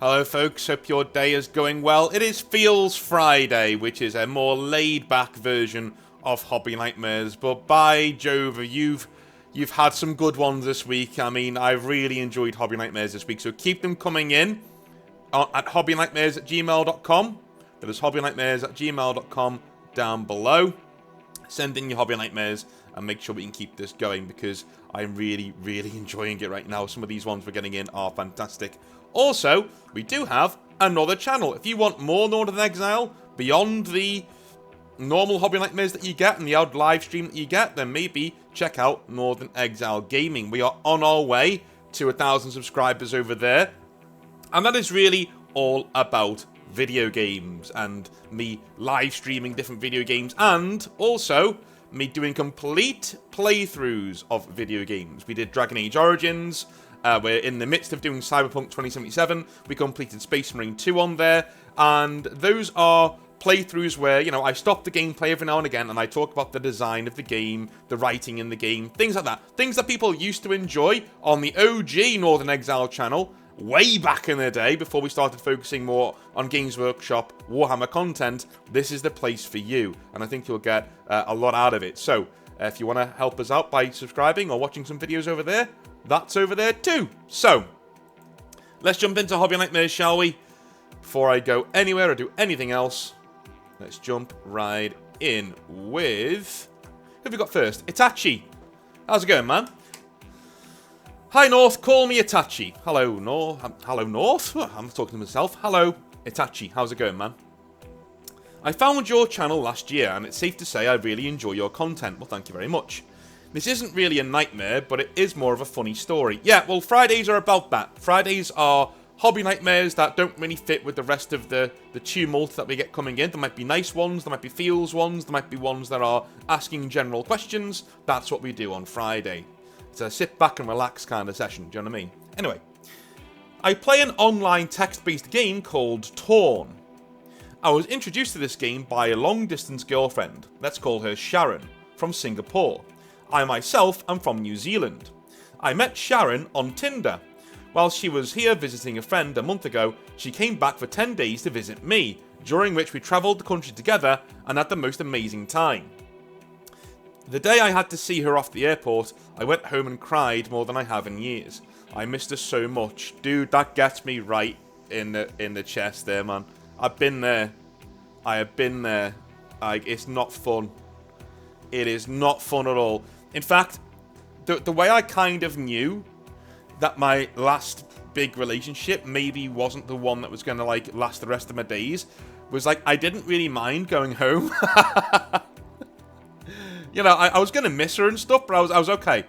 Hello folks, hope your day is going well. It is Feels Friday, which is a more laid-back version of Hobby Nightmares, but by Jove, you've had some good ones this week. I mean, I've really enjoyed Hobby Nightmares this week, so keep them coming in at hobbynightmares@gmail.com. That is hobbynightmares@gmail.com down below. Send in your Hobby Nightmares and make sure we can keep this going because I'm really, really enjoying it right now. Some of these ones we're getting in are fantastic. Also, we do have another channel. If you want more Northern Exile beyond the normal Hobby Nightmares that you get and the odd live stream that you get, then maybe check out Northern Exile Gaming. We are on our way to 1,000 subscribers over there. And that is really all about video games and me live streaming different video games and also me doing complete playthroughs of video games. We did Dragon Age Origins. We're in the midst of doing Cyberpunk 2077. We completed Space Marine 2 on there. And those are playthroughs where, you know, I stop the gameplay every now and again and I talk about the design of the game, the writing in the game, things like that. Things that people used to enjoy on the OG Northern Exile channel way back in the day before we started focusing more on Games Workshop Warhammer content. This is the place for you. And I think you'll get a lot out of it. So if you want to help us out by subscribing or watching some videos over there, that's over there too. So, let's jump into Hobby Nightmares, shall we? Before I go anywhere or do anything else, let's jump right in with... Who have we got first? Itsachi. How's it going, man? Hi, North. Call me Itsachi. Hello, North. Hello, North? I'm talking to myself. Hello, Itsachi. How's it going, man? I found your channel last year, and it's safe to say I really enjoy your content. Well, thank you very much. This isn't really a nightmare, but it is more of a funny story. Yeah, well, Fridays are about that. Fridays are Hobby Nightmares that don't really fit with the rest of the tumult that we get coming in. There might be nice ones, there might be feels ones, there might be ones that are asking general questions. That's what we do on Friday. It's a sit back and relax kind of session, do you know what I mean? Anyway, I play an online text-based game called Torn. I was introduced to this game by a long-distance girlfriend, let's call her Sharon, from Singapore. I myself am from New Zealand. I met Sharon on Tinder. While she was here visiting a friend a month ago, she came back for 10 days to visit me, during which we travelled the country together and had the most amazing time. The day I had to see her off the airport, I went home and cried more than I have in years. I missed her so much. Dude, that gets me right in the chest there, man. I've been there. I have been there. It's not fun. It is not fun at all. In fact, the way I kind of knew that my last big relationship maybe wasn't the one that was going to, like, last the rest of my days was, like, I didn't really mind going home. You know, I was going to miss her and stuff, but I was okay.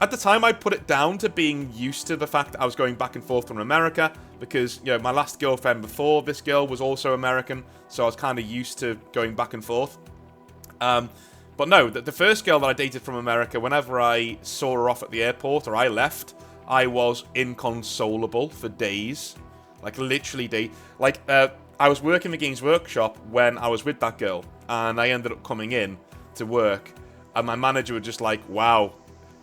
At the time, I put it down to being used to the fact that I was going back and forth from America because, you know, my last girlfriend before this girl was also American, so I was kind of used to going back and forth. But no, the first girl that I dated from America, whenever I saw her off at the airport or I left, I was inconsolable for days. Like, literally days. Like, I was working the Games Workshop when I was with that girl, and I ended up coming in to work, and my manager was just like, wow,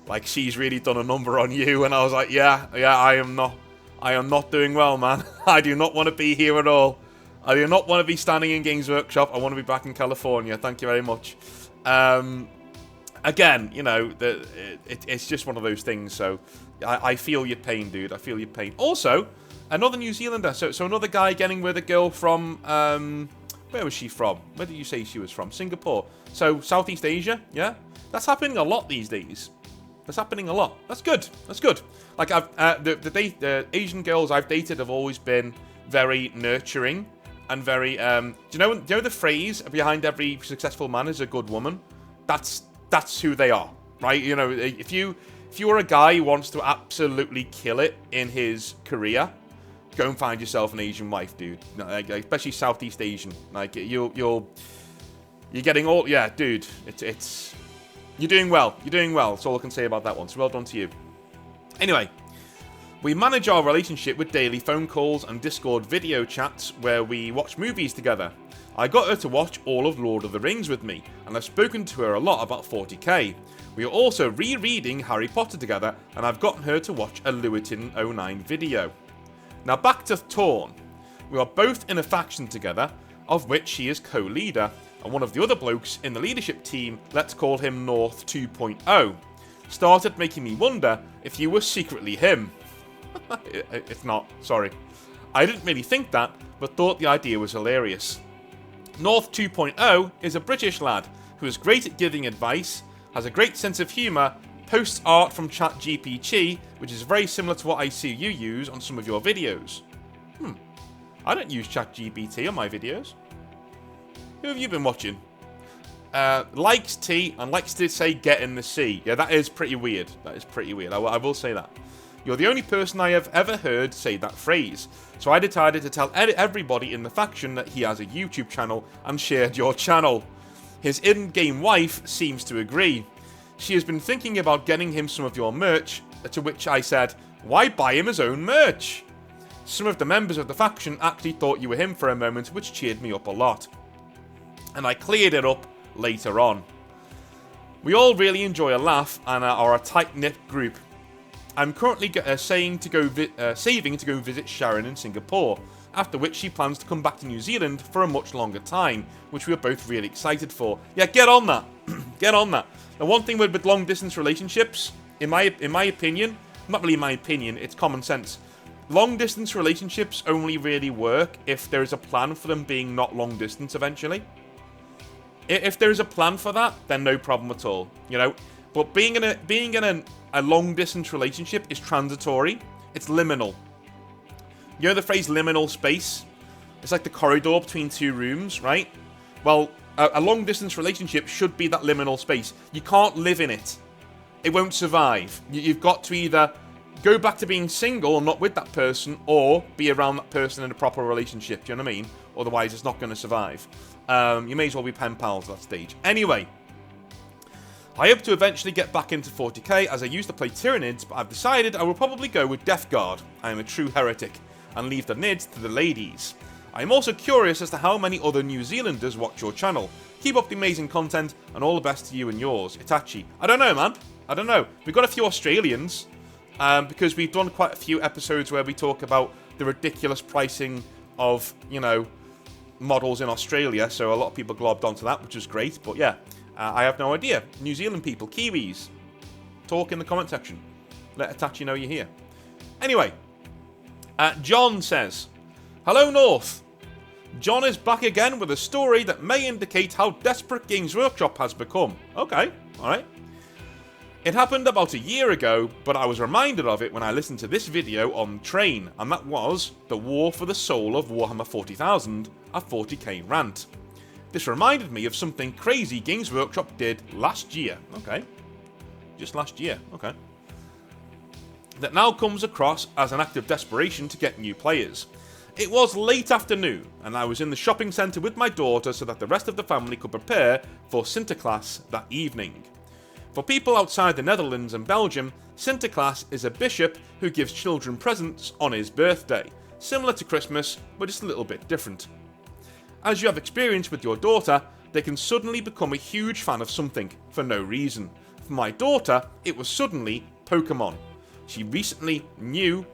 like, she's really done a number on you, and I was like, yeah, I am not doing well, man. I do not want to be here at all. I do not want to be standing in Games Workshop. I want to be back in California. Thank you very much. Again, you know, it's just one of those things, so I feel your pain, dude. I feel your pain. Also, another New Zealander, so another guy getting with a girl from, where was she from? Where did you say she was from? Singapore. So, Southeast Asia, yeah? That's happening a lot these days. That's happening a lot. That's good. That's good. Like, the Asian girls I've dated have always been very nurturing and very, do you know the phrase, behind every successful man is a good woman? That's who they are, right? You know, if you are a guy who wants to absolutely kill it in his career, go and find yourself an Asian wife, dude. Like, especially Southeast Asian. Like, you're getting all... Yeah, dude. It's... You're doing well. You're doing well. That's all I can say about that one. So well done to you. Anyway, we manage our relationship with daily phone calls and Discord video chats where we watch movies together. I got her to watch all of Lord of the Rings with me, and I've spoken to her a lot about 40k. We are also rereading Harry Potter together, and I've gotten her to watch a Lewittin 09 video. Now back to Torn. We are both in a faction together, of which he is co-leader, and one of the other blokes in the leadership team, let's call him North 2.0, started making me wonder if you were secretly him. It's not, sorry. I didn't really think that, but thought the idea was hilarious. North 2.0 is a British lad who is great at giving advice, has a great sense of humour, posts art from ChatGPT, which is very similar to what I see you use on some of your videos. I don't use ChatGPT on my videos. Who have you been watching? Likes tea and likes to say get in the sea. Yeah, that is pretty weird. That is pretty weird. I will say that. You're the only person I have ever heard say that phrase. So I decided to tell everybody in the faction that he has a YouTube channel and shared your channel. His in-game wife seems to agree. She has been thinking about getting him some of your merch, to which I said, why buy him his own merch? Some of the members of the faction actually thought you were him for a moment, which cheered me up a lot. And I cleared it up later on. We all really enjoy a laugh and are a tight-knit group. I'm currently saving to go visit Sharon in Singapore, after which she plans to come back to New Zealand for a much longer time, which we are both really excited for. Yeah, get on that. Get on that. The one thing with long-distance relationships, in my opinion, not really my opinion, it's common sense. Long-distance relationships only really work if there is a plan for them being not long-distance eventually. If there is a plan for that, then no problem at all, you know. But being in a long-distance relationship is transitory. It's liminal. You know the phrase liminal space? It's like the corridor between two rooms, right? Well, a long-distance relationship should be that liminal space. You can't live in it. It won't survive. You've got to either go back to being single and not with that person, or be around that person in a proper relationship, do you know what I mean? Otherwise, it's not going to survive. You may as well be pen pals at that stage. Anyway, I hope to eventually get back into 40k, as I used to play Tyranids, but I've decided I will probably go with Death Guard. I am a true heretic, and leave the Nids to the ladies. I am also curious as to how many other New Zealanders watch your channel. Keep up the amazing content, and all the best to you and yours, Itsachi. I don't know, man. I don't know. We've got a few Australians, because we've done quite a few episodes where we talk about the ridiculous pricing of, you know, models in Australia, so a lot of people globbed onto that, which is great, but yeah, I have no idea. New Zealand people, Kiwis, talk in the comment section. Let Itachi know you're here. Anyway, John says, hello North. John is back again with a story that may indicate how desperate Games Workshop has become. Okay, alright. It happened about a year ago, but I was reminded of it when I listened to this video on the train, and that was the War for the Soul of Warhammer 40,000, a 40k rant. This reminded me of something crazy Games Workshop did last year. Okay. Just last year. Okay. That now comes across as an act of desperation to get new players. It was late afternoon, and I was in the shopping centre with my daughter so that the rest of the family could prepare for Sinterklaas that evening. For people outside the Netherlands and Belgium, Sinterklaas is a bishop who gives children presents on his birthday, similar to Christmas, but just a little bit different. As you have experienced with your daughter, they can suddenly become a huge fan of something, for no reason. For my daughter, it was suddenly Pokemon. She recently knew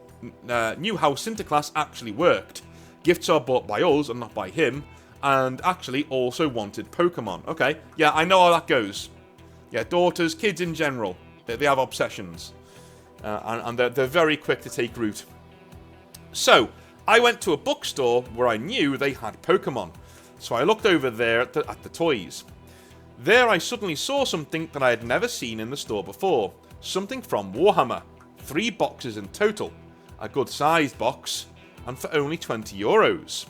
how Sinterklaas actually worked. Gifts are bought by us and not by him, and actually also wanted Pokemon. Okay, yeah, I know how that goes. Yeah, daughters, kids in general, they have obsessions. And they're very quick to take root. So, I went to a bookstore where I knew they had Pokemon. So I looked over there at the toys. There I suddenly saw something that I had never seen in the store before. Something from Warhammer. 3 boxes in total. A good sized box. And for only €20.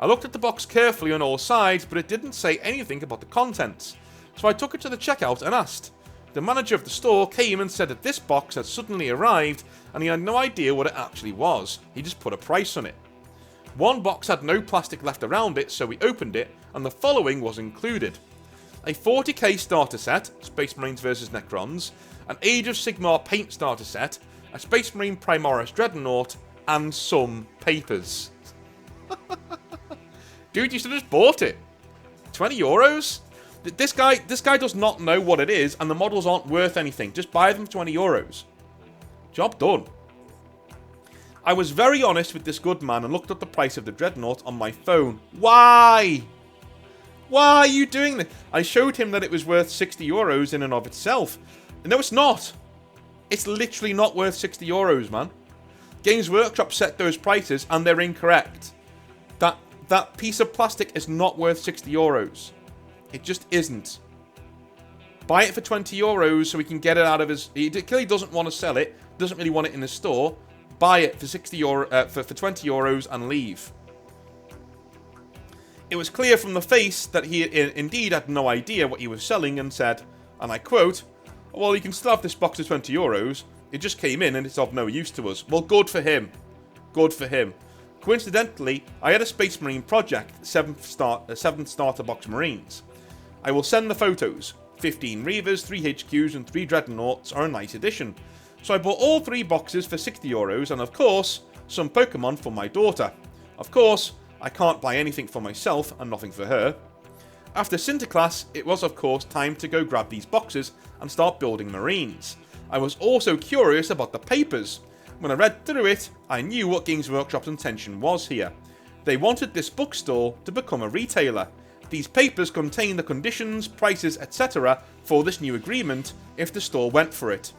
I looked at the box carefully on all sides, but it didn't say anything about the contents. So I took it to the checkout and asked. The manager of the store came and said that this box had suddenly arrived and he had no idea what it actually was. He just put a price on it. One box had no plastic left around it, so we opened it and the following was included. A 40k starter set, Space Marines vs Necrons, an Age of Sigmar paint starter set, a Space Marine Primaris Dreadnought, and some papers. Dude, you should have just bought it. €20? This guy does not know what it is, and the models aren't worth anything. Just buy them for €20. Job done. I was very honest with this good man and looked up the price of the Dreadnought on my phone. Why? Why are you doing this? I showed him that it was worth 60 euros in and of itself. No, it's not. It's literally not worth 60 euros, man. Games Workshop set those prices and they're incorrect. That piece of plastic is not worth 60 euros. It just isn't. Buy it for 20 euros so he can get it out of his... He clearly doesn't want to sell it. Doesn't really want it in the store. Buy it for 20 euros and leave. It was clear from the face that he indeed had no idea what he was selling and said, and I quote, "Well, you can still have this box for 20 euros. It just came in and it's of no use to us." Well, good for him. Good for him. Coincidentally, I had a Space Marine project, 7th Starter Box Marines. I will send the photos. 15 Reavers, 3 HQs and 3 Dreadnoughts are a nice addition. So I bought all 3 boxes for 60 euros and of course, some Pokemon for my daughter. Of course, I can't buy anything for myself and nothing for her. After Sinterklaas, it was of course time to go grab these boxes and start building Marines. I was also curious about the papers. When I read through it, I knew what Games Workshop's intention was here. They wanted this bookstore to become a retailer. These papers contain the conditions, prices, etc. for this new agreement if the store went for it.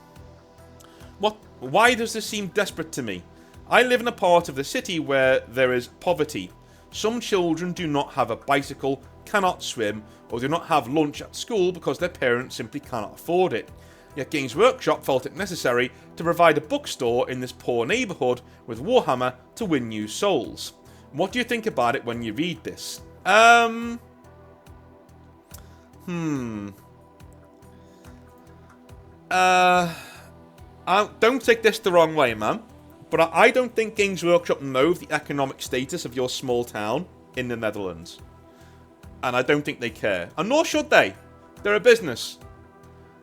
Why does this seem desperate to me? I live in a part of the city where there is poverty. Some children do not have a bicycle, cannot swim, or do not have lunch at school because their parents simply cannot afford it. Yet Games Workshop felt it necessary to provide a bookstore in this poor neighbourhood with Warhammer to win new souls. What do you think about it when you read this? Don't take this the wrong way, man. But I don't think Games Workshop know the economic status of your small town in the Netherlands. And I don't think they care. And nor should they. They're a business.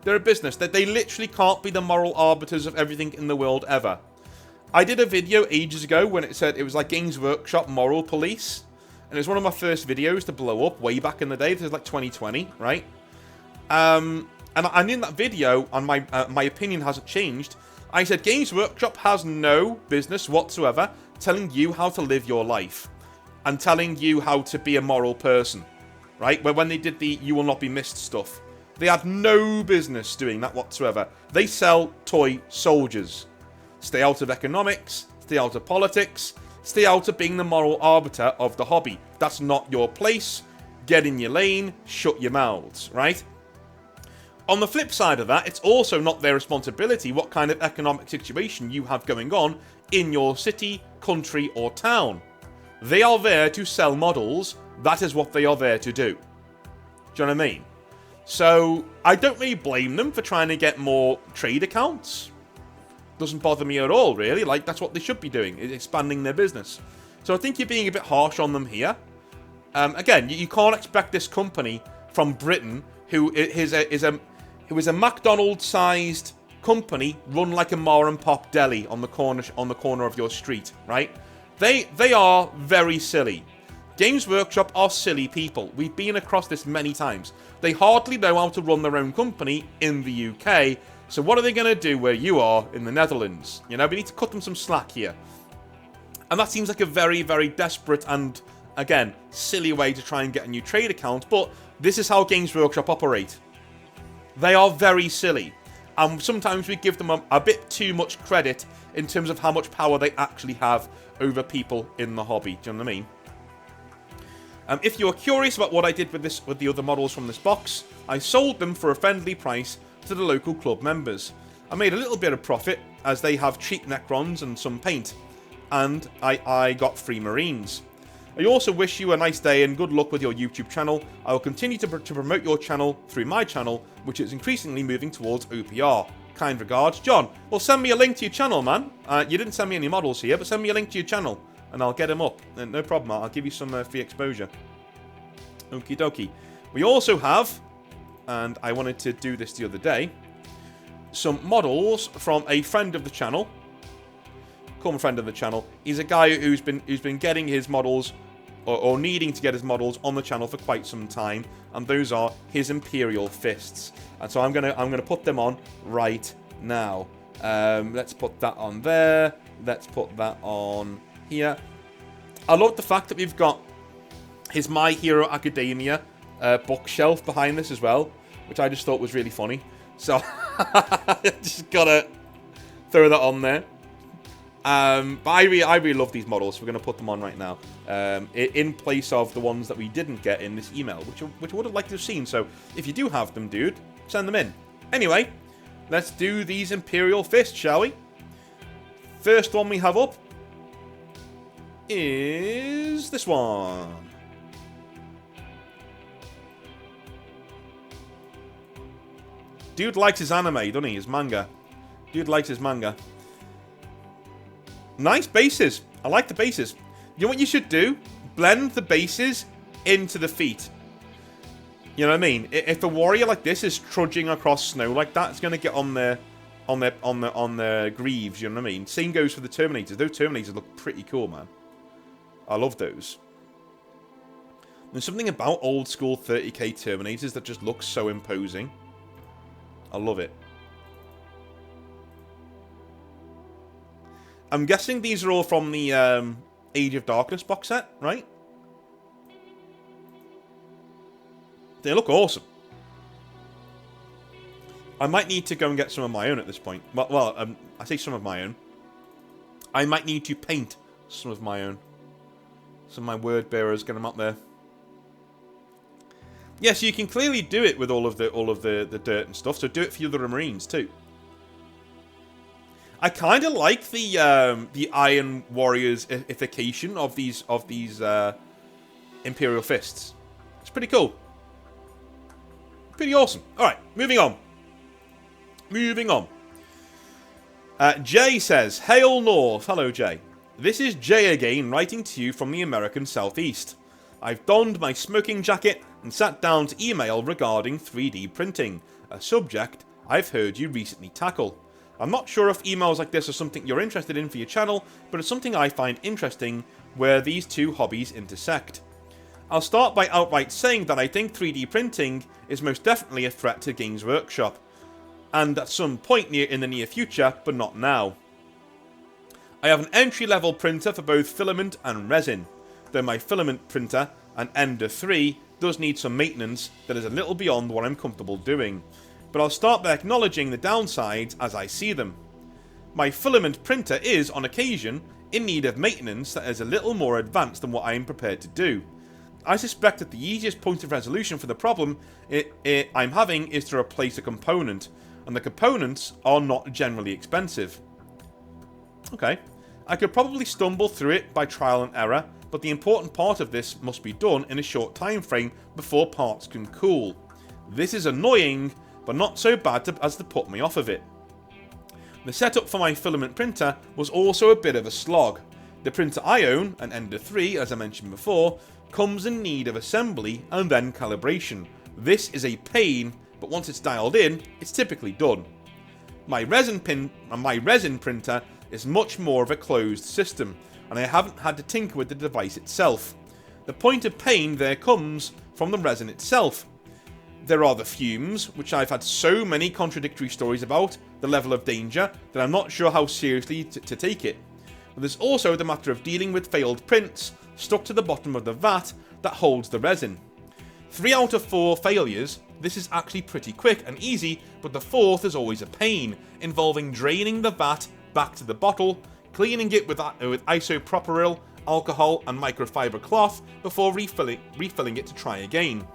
They're a business. They literally can't be the moral arbiters of everything in the world ever. I did a video ages ago when it said it was like Games Workshop moral police. And it was one of my first videos to blow up way back in the day. This was like 2020, right? And in that video, and my opinion hasn't changed, I said Games Workshop has no business whatsoever telling you how to live your life. And telling you how to be a moral person. Right? When they did the You Will Not Be Missed stuff. They had no business doing that whatsoever. They sell toy soldiers. Stay out of economics. Stay out of politics. Stay out of being the moral arbiter of the hobby. That's not your place. Get in your lane. Shut your mouths. Right? On the flip side of that, it's also not their responsibility what kind of economic situation you have going on in your city, country, or town. They are there to sell models. That is what they are there to do. Do you know what I mean? So, I don't really blame them for trying to get more trade accounts. Doesn't bother me at all, really. Like, that's what they should be doing, expanding their business. So I think you're being a bit harsh on them here. Again, you can't expect this company from Britain, who is a McDonald's-sized company run like a mom-and-pop deli on the corner of your street, right? They are very silly. Games Workshop are silly people. We've been across this many times. They hardly know how to run their own company in the UK. So what are they going to do where you are in the Netherlands? You know, we need to cut them some slack here. And that seems like a very, very desperate and, again, silly way to try and get a new trade account. But this is how Games Workshop operate. They are very silly. And sometimes we give them a bit too much credit in terms of how much power they actually have over people in the hobby. Do you know what I mean? If you are curious about what I did with the other models from this box, I sold them for a friendly price to the local club members. I made a little bit of profit as they have cheap Necrons and some paint, and I got free Marines. I also wish you a nice day and good luck with your YouTube channel. I will continue to promote your channel through my channel, which is increasingly moving towards OPR. Kind regards, John. Well, send me a link to your channel, man. You didn't send me any models here, but send me a link to your channel. And I'll get them up. No problem, I'll give you some free exposure. Okie dokie. We also have, and I wanted to do this the other day, some models from a friend of the channel. Call him a friend of the channel. He's a guy who's been getting his models, or needing to get his models on the channel for quite some time, and those are his Imperial Fists. And so I'm gonna put them on right now. Let's put that on there. Let's put that on here. I love the fact that we've got his My Hero Academia bookshelf behind this as well, which I just thought was really funny. So, just gotta throw that on there. But I really love these models, so we're going to put them on right now. In place of the ones that we didn't get in this email, which I would have liked to have seen. So, if you do have them, dude, send them in. Anyway, let's do these Imperial Fists, shall we? First one we have up is this one. Dude likes his anime, doesn't he? His manga. Dude likes his manga. Nice bases. I like the bases. You know what you should do? Blend the bases into the feet. You know what I mean? If a warrior like this is trudging across snow like that, it's going to get on their greaves. You know what I mean? Same goes for the Terminators. Those Terminators look pretty cool, man. I love those. There's something about old school 30k Terminators that just looks so imposing. I love it. I'm guessing these are all from the Age of Darkness box set, right? They look awesome. I might need to go and get some of my own at this point. Well, I say some of my own. I might need to paint some of my own. Some of my word bearers, get them up there. Yeah, so you can clearly do it with all of the dirt and stuff. So do it for your other Marines too. I kind of like the Iron Warriors ification of these Imperial Fists. It's pretty cool. Pretty awesome. All right, moving on. Moving on. Jay says, "Hail North." Hello, Jay. This is Jay again, writing to you from the American Southeast. I've donned my smoking jacket and sat down to email regarding 3D printing, a subject I've heard you recently tackle. I'm not sure if emails like this are something you're interested in for your channel, but it's something I find interesting where these two hobbies intersect. I'll start by outright saying that I think 3D printing is most definitely a threat to Games Workshop, and at some point in the near future, but not now. I have an entry-level printer for both filament and resin, though my filament printer, an Ender 3, does need some maintenance that is a little beyond what I'm comfortable doing. But I'll start by acknowledging the downsides as I see them. My filament printer is, on occasion, in need of maintenance that is a little more advanced than what I am prepared to do. I suspect that the easiest point of resolution for the problem I'm having is to replace a component, and the components are not generally expensive. Okay, I could probably stumble through it by trial and error, but the important part of this must be done in a short time frame before parts can cool. This is annoying, but not so bad as to put me off of it. The setup for my filament printer was also a bit of a slog. The printer I own, an Ender 3 as I mentioned before, comes in need of assembly and then calibration. This is a pain, but once it's dialed in, it's typically done. My resin printer is much more of a closed system, and I haven't had to tinker with the device itself. The point of pain there comes from the resin itself. There are the fumes, which I've had so many contradictory stories about, the level of danger, that I'm not sure how seriously to take it. But there's also the matter of dealing with failed prints stuck to the bottom of the vat that holds the resin. 3 out of 4 failures, this is actually pretty quick and easy, but the 4th is always a pain, involving draining the vat back to the bottle, cleaning it with isopropyl, alcohol and microfiber cloth before refilling it to try again.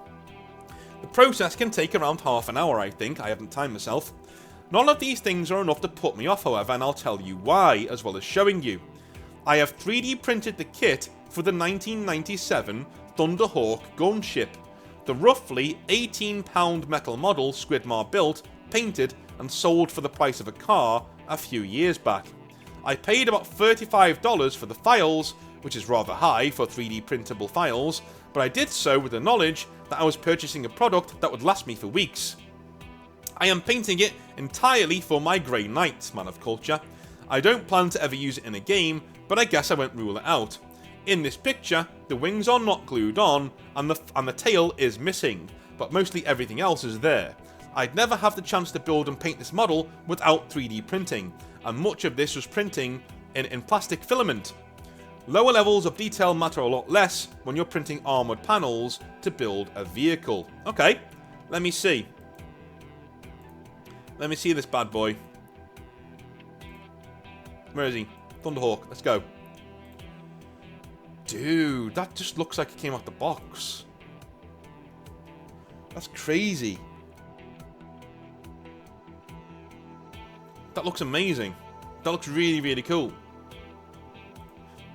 The process can take around half an hour, I think. I haven't timed myself. None of these things are enough to put me off, however, and I'll tell you why, as well as showing you. I have 3D printed the kit for the 1997 Thunderhawk gunship. The roughly 18-pound metal model Squidmar built, painted, and sold for the price of a car a few years back. I paid about $35 for the files, which is rather high for 3D printable files, but I did so with the knowledge that I was purchasing a product that would last me for weeks. I am painting it entirely for my Grey Knights, man of culture. I don't plan to ever use it in a game, but I guess I won't rule it out. In this picture, the wings are not glued on, and the tail is missing, but mostly everything else is there. I'd never have the chance to build and paint this model without 3D printing, and much of this was printing in plastic filament. Lower levels of detail matter a lot less when you're printing armoured panels to build a vehicle. Okay, let me see. Let me see this bad boy. Where is he? Thunderhawk, let's go. Dude, that just looks like it came out the box. That's crazy. That looks amazing. That looks really, really cool.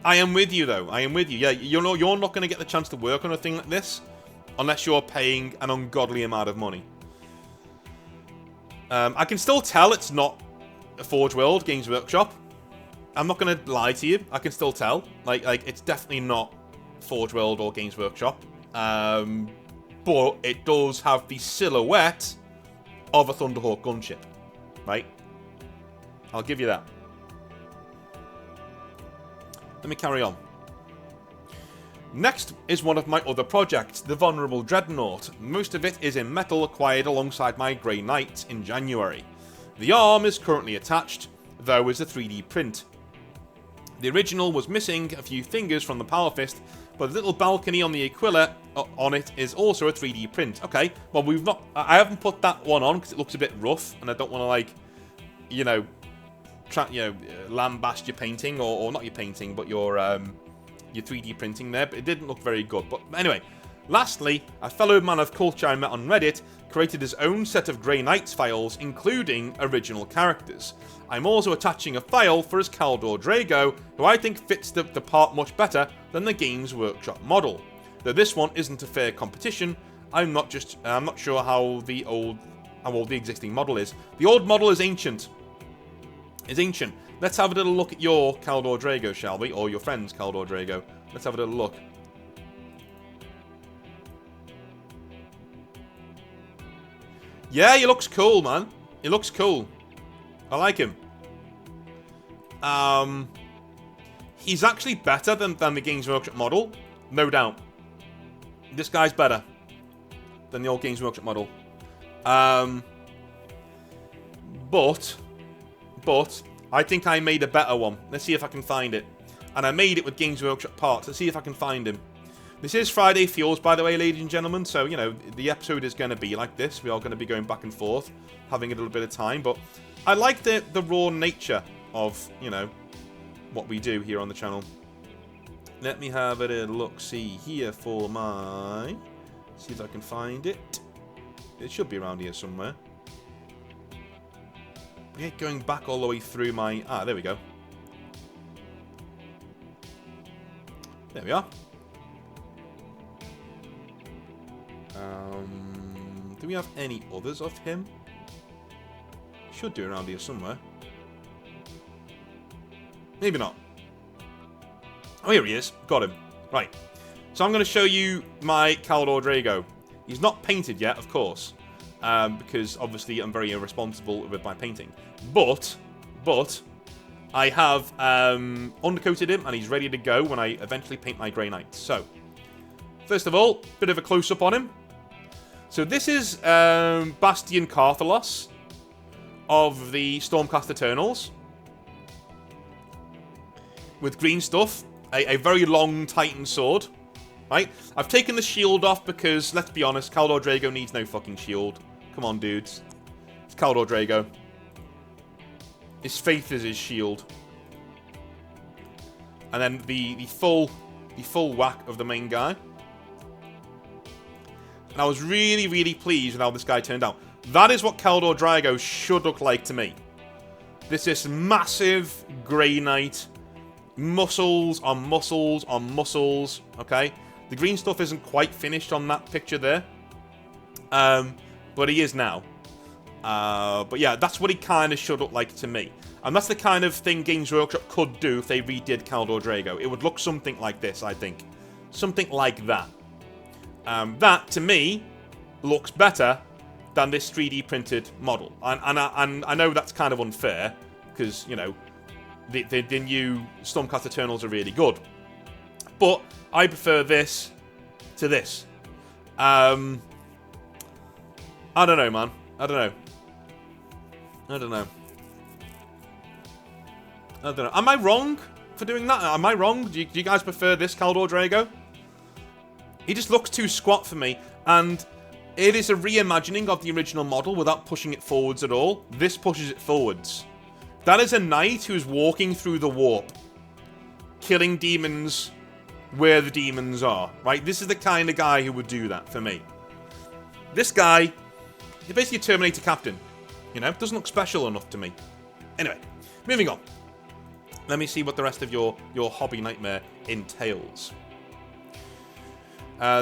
I am with you, though. I am with you. Yeah, you're not going to get the chance to work on a thing like this unless you're paying an ungodly amount of money. I can still tell it's not a Forge World Games Workshop. I'm not going to lie to you. I can still tell. Like it's definitely not Forge World or Games Workshop. But it does have the silhouette of a Thunderhawk gunship. Right? I'll give you that. Let me carry on. Next is one of my other projects, the Vulnerable Dreadnought. Most of it is in metal acquired alongside my Grey Knight in January. The arm is currently attached, though is a 3D print. The original was missing a few fingers from the Power Fist, but the little balcony on the Aquila on it is also a 3D print. Okay, well I haven't put that one on because it looks a bit rough, and I don't want to like, you know, lambast your painting or not your painting, but your 3D printing there. But it didn't look very good. But anyway, lastly, a fellow man of culture I met on Reddit created his own set of Grey Knights files, including original characters. I'm also attaching a file for his Caldor Drago, who I think fits the part much better than the Games Workshop model. Though this one isn't a fair competition, I'm not sure how old the existing model is. The old model is ancient. Let's have a little look at your Caldor Drago, shall we? Or your friend's Caldor Drago. Let's have a little look. Yeah, he looks cool, man. He looks cool. I like him. He's actually better than the Games Workshop model. No doubt. This guy's better than the old Games Workshop model. But I think I made a better one. Let's see if I can find it. And I made it with Games Workshop parts. Let's see if I can find him. This is Friday Feels, by the way, ladies and gentlemen. So, you know, the episode is going to be like this. We are going to be going back and forth, having a little bit of time. But I like the raw nature of, you know, what we do here on the channel. Let me have a little look-see here for my... See if I can find it. It should be around here somewhere. Yeah, going back all the way through my... Ah, there we go. There we are. Do we have any others of him? Should do around here somewhere. Maybe not. Oh, here he is. Got him. Right. So I'm going to show you my Caldor Drago. He's not painted yet, of course. Because obviously I'm very irresponsible with my painting. But I have undercoated him and he's ready to go when I eventually paint my Grey Knight. So, first of all, bit of a close-up on him. So this is Bastion Carthalos of the Stormcast Eternals. With green stuff. A very long Titan sword. Right? I've taken the shield off because, let's be honest, Caldor Drago needs no fucking shield. Come on, dudes. It's Caldor Drago. His faith is his shield. And then the full whack of the main guy. And I was really, really pleased with how this guy turned out. That is what Caldor Drago should look like to me. This massive Grey Knight. Muscles on muscles on muscles. Okay? The green stuff isn't quite finished on that picture there. But he is now. But yeah, that's what he kind of should look like to me. And that's the kind of thing Games Workshop could do if they redid Caldor Drago. It would look something like this, I think. Something like that. That, to me, looks better than this 3D printed model. And I know that's kind of unfair, because, you know, the new Stormcast Eternals are really good. But I prefer this to this. I don't know, man. I don't know. Am I wrong for doing that? Am I wrong? Do you guys prefer this Caldor Drago? He just looks too squat for me, and it is a reimagining of the original model without pushing it forwards at all. This pushes it forwards. That is a knight who's walking through the warp, killing demons where the demons are, right? This is the kind of guy who would do that for me. This guy, he's basically a Terminator captain. You know, doesn't look special enough to me. Anyway, moving on. Let me see what the rest of your hobby nightmare entails.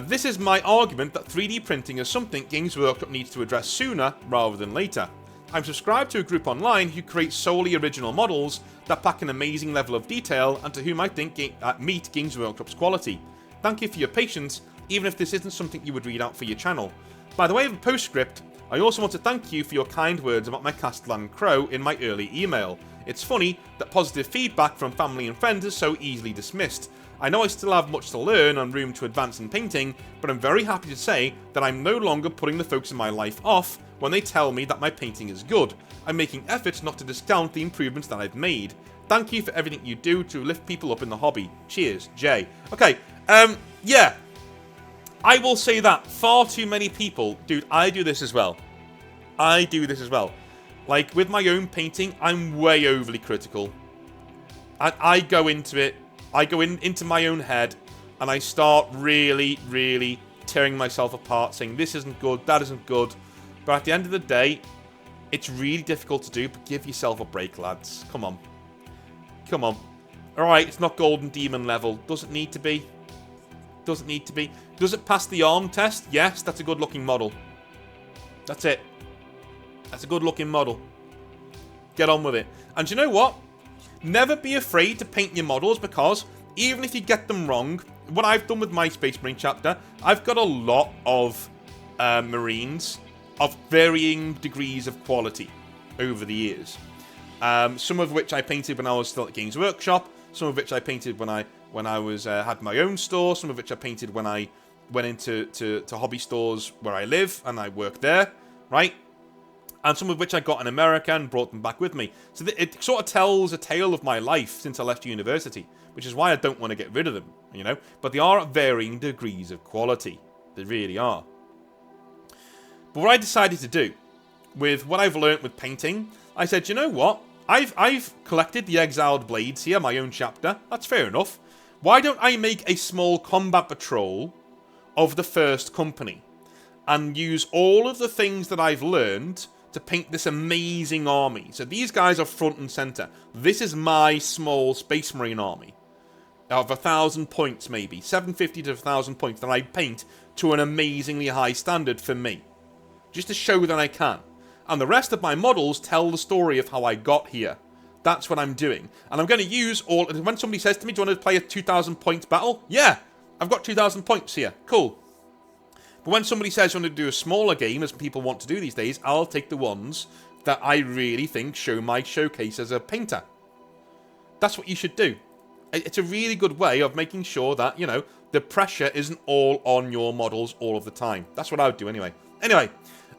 This is my argument that 3D printing is something Games Workshop needs to address sooner rather than later. I'm subscribed to a group online who create solely original models that pack an amazing level of detail and to whom I think meet Games Workshop's quality. Thank you for your patience, even if this isn't something you would read out for your channel. By the way of a postscript, I also want to thank you for your kind words about my Castellan Crow in my early email. It's funny that positive feedback from family and friends is so easily dismissed. I know I still have much to learn and room to advance in painting, but I'm very happy to say that I'm no longer putting the folks in my life off when they tell me that my painting is good. I'm making efforts not to discount the improvements that I've made. Thank you for everything you do to lift people up in the hobby. Cheers, Jay. Okay, yeah. I will say that far too many people, dude, I do this as well. Like, with my own painting, I'm way overly critical. I go into it, I go into my own head, and I start really, really tearing myself apart, saying this isn't good, that isn't good. But at the end of the day, it's really difficult to do, but give yourself a break, lads. Come on. Come on. Alright, it's not Golden Demon level. Does it need to be? Does it need to be? Does it pass the arm test? Yes, that's a good looking model. That's it. That's a good looking model. Get on with it. And you know what? Never be afraid to paint your models, because even if you get them wrong, what I've done with my Space Marine chapter, I've got a lot of Marines of varying degrees of quality over the years. Some of which I painted when I was still at Games Workshop, some of which I painted when I was had my own store, some of which I painted when I went into hobby stores where I live and I work there, right? And some of which I got in America and brought them back with me. So it sort of tells a tale of my life since I left university, which is why I don't want to get rid of them, you know? But they are at varying degrees of quality. They really are. But what I decided to do, with what I've learnt with painting, I said, you know what? I've collected the Exiled Blades here, my own chapter. That's fair enough. Why don't I make a small combat patrol of the first company and use all of the things that I've learned to paint this amazing army? So these guys are front and center. This is my small Space Marine army of 1,000 points, maybe 750 to 1,000 points, that I paint to an amazingly high standard for me, just to show that I can. And the rest of my models tell the story of how I got here. That's what I'm doing. And I'm going to use all... When somebody says to me, do you want to play a 2,000 points battle? Yeah, I've got 2,000 points here. Cool. But when somebody says you want to do a smaller game, as people want to do these days, I'll take the ones that I really think show my showcase as a painter. That's what you should do. It's a really good way of making sure that, you know, the pressure isn't all on your models all of the time. That's what I would do anyway. Anyway,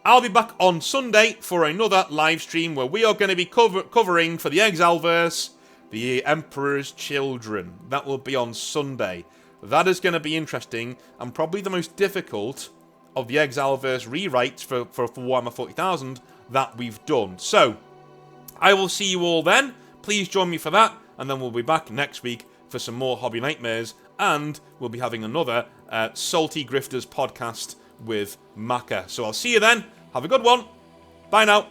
I'll be back on Sunday for another live stream where we are going to be covering for the Exileverse the Emperor's Children. That will be on Sunday. That is going to be interesting and probably the most difficult of the Exileverse rewrites for Warhammer 40,000 that we've done. So, I will see you all then. Please join me for that, and then we'll be back next week for some more Hobby Nightmares, and we'll be having another Salty Grifters podcast with Maka. So I'll see you then. Have a good one. Bye now.